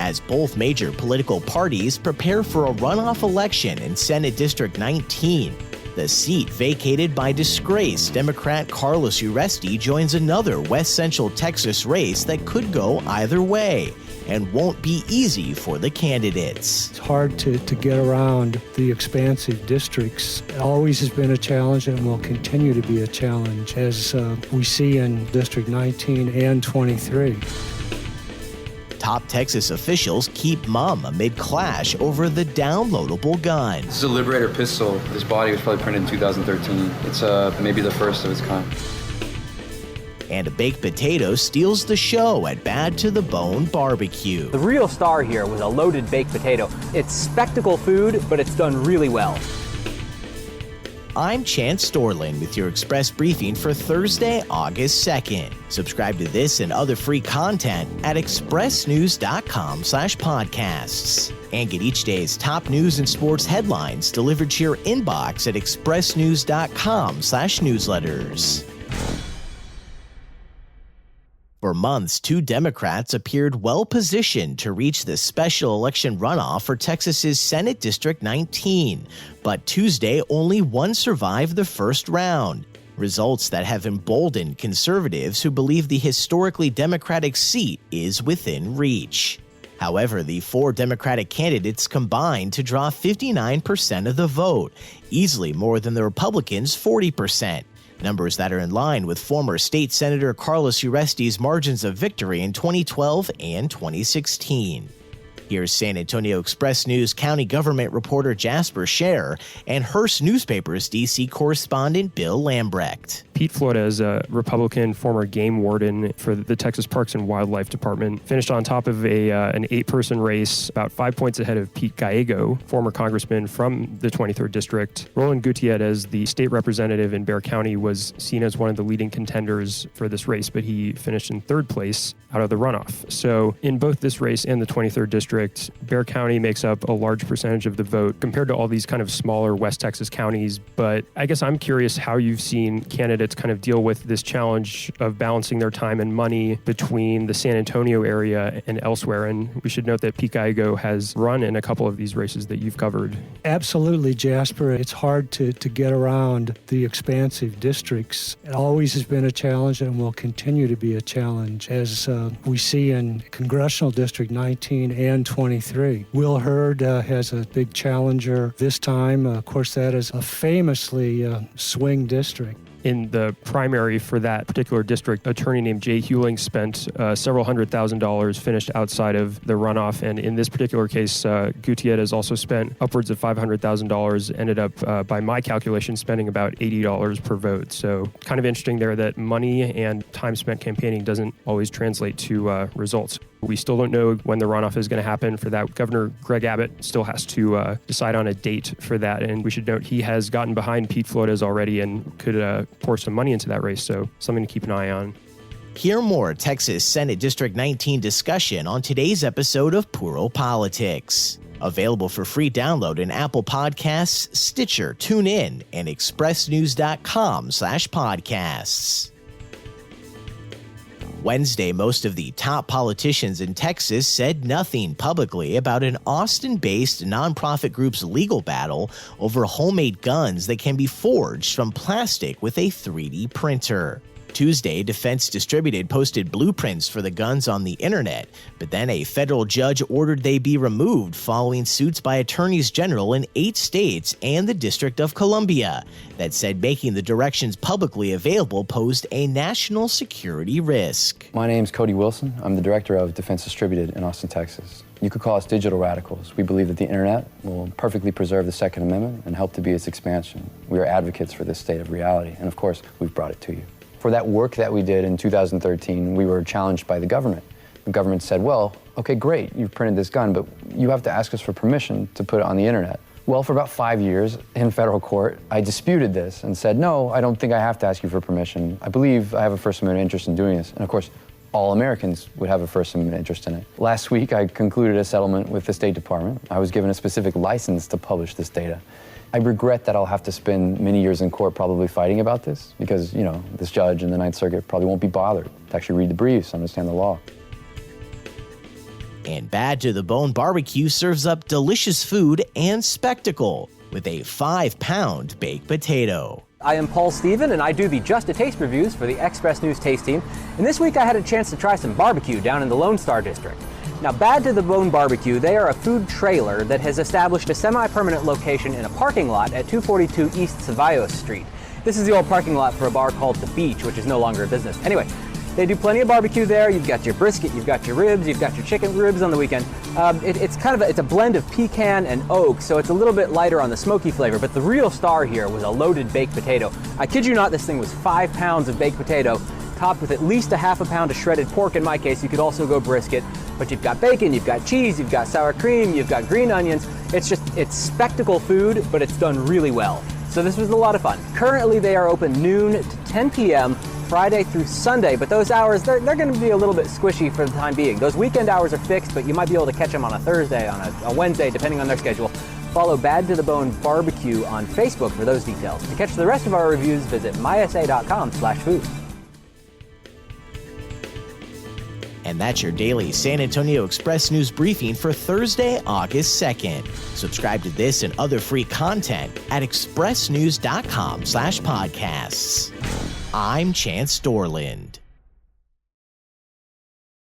as both major political parties prepare for a runoff election in Senate District 19. The seat vacated by disgraced Democrat Carlos Uresti joins another West Central Texas race that could go either way and won't be easy for the candidates. It's hard to get around the expansive districts. It always has been a challenge and will continue to be a challenge, as we see in District 19 and 23. Top Texas officials keep mum amid clash over the downloadable gun. This is a Liberator pistol. This body was probably printed in 2013. It's maybe the first of its kind. And a baked potato steals the show at Bad to the Bone BBQ. The real star here was a loaded baked potato. It's spectacle food, but it's done really well. I'm Chance Storlin with your Express Briefing for Thursday, August 2nd. Subscribe to this and other free content at expressnews.com/podcasts. And get each day's top news and sports headlines delivered to your inbox at expressnews.com/newsletters. For months, two Democrats appeared well-positioned to reach the special election runoff for Texas's Senate District 19. But Tuesday, only one survived the first round. Results that have emboldened conservatives who believe the historically Democratic seat is within reach. However, the four Democratic candidates combined to draw 59% of the vote, easily more than the Republicans' 40%. Numbers that are in line with former state Senator Carlos Uresti's margins of victory in 2012 and 2016. Here's San Antonio Express News County Government reporter Jasper Scher and Hearst Newspaper's D.C. correspondent Bill Lambrecht. Pete Flores, a Republican former game warden for the Texas Parks and Wildlife Department, finished on top of an 8-person race, about 5 points ahead of Pete Gallego, former congressman from the 23rd District. Roland Gutierrez, the state representative in Bexar County, was seen as one of the leading contenders for this race, but he finished in third place out of the runoff. So in both this race and the 23rd District, Bexar County makes up a large percentage of the vote compared to all these kind of smaller West Texas counties. But I guess I'm curious how you've seen candidates kind of deal with this challenge of balancing their time and money between the San Antonio area and elsewhere. And we should note that Pete Gallego has run in a couple of these races that you've covered. Absolutely, Jasper. It's hard to get around the expansive districts. It always has been a challenge and will continue to be a challenge, as we see in Congressional District 19 and 23. Will Hurd has a big challenger this time. Of course, that is a famously swing district. In the primary for that particular district, an attorney named Jay Hewling spent several $100,000, finished outside of the runoff. And in this particular case, Gutierrez also spent upwards of $500,000, ended up, by my calculation, spending about $80 per vote. So kind of interesting there that money and time spent campaigning doesn't always translate to results. We still don't know when the runoff is going to happen. For that, Governor Greg Abbott still has to decide on a date for that. And we should note he has gotten behind Pete Flores already and could pour some money into that race. So something to keep an eye on. Hear more Texas Senate District 19 discussion on today's episode of Puro Politics. Available for free download in Apple Podcasts, Stitcher, TuneIn, and expressnews.com/podcasts. Wednesday, most of the top politicians in Texas said nothing publicly about an Austin-based nonprofit group's legal battle over homemade guns that can be forged from plastic with a 3D printer. Tuesday, Defense Distributed posted blueprints for the guns on the internet, but then a federal judge ordered they be removed following suits by attorneys general in 8 states and the District of Columbia that said making the directions publicly available posed a national security risk. My name's Cody Wilson. I'm the director of Defense Distributed in Austin, Texas. You could call us digital radicals. We believe that the internet will perfectly preserve the Second Amendment and help to be its expansion. We are advocates for this state of reality, and of course, we've brought it to you. For that work that we did in 2013, we were challenged by the government. The government said, well, okay, great, you've printed this gun, but you have to ask us for permission to put it on the internet. Well, for about 5 years in federal court, I disputed this and said, no, I don't think I have to ask you for permission. I believe I have a First Amendment interest in doing this. And of course, all Americans would have a First Amendment interest in it. Last week, I concluded a settlement with the State Department. I was given a specific license to publish this data. I regret that I'll have to spend many years in court probably fighting about this because, you know, this judge in the Ninth Circuit probably won't be bothered to actually read the briefs, understand the law. And Bad to the Bone BBQ serves up delicious food and spectacle with a 5-pound baked potato. I am Paul Stephen, and I do the Just a Taste reviews for the Express News Taste Team. And this week I had a chance to try some barbecue down in the Lone Star District. Now, Bad to the Bone BBQ, they are a food trailer that has established a semi-permanent location in a parking lot at 242 East Cevallos Street. This is the old parking lot for a bar called The Beach, which is no longer a business. Anyway, they do plenty of barbecue there. You've got your brisket, you've got your ribs, you've got your chicken ribs on the weekend. It's a blend of pecan and oak, so it's a little bit lighter on the smoky flavor, but the real star here was a loaded baked potato. I kid you not, this thing was 5 pounds of baked potato, topped with at least a ½ pound of shredded pork. In my case, you could also go brisket, but you've got bacon, you've got cheese, you've got sour cream, you've got green onions. It's spectacle food, but it's done really well. So this was a lot of fun. Currently, they are open noon to 10 p.m. Friday through Sunday, but those hours, they're going to be a little bit squishy for the time being. Those weekend hours are fixed, but you might be able to catch them on a Thursday, on a Wednesday, depending on their schedule. Follow Bad to the Bone BBQ on Facebook for those details. To catch the rest of our reviews, visit mysa.com/food. And that's your daily San Antonio Express News briefing for Thursday, August 2nd. Subscribe to this and other free content at expressnews.com/podcasts. I'm Chance Dorland.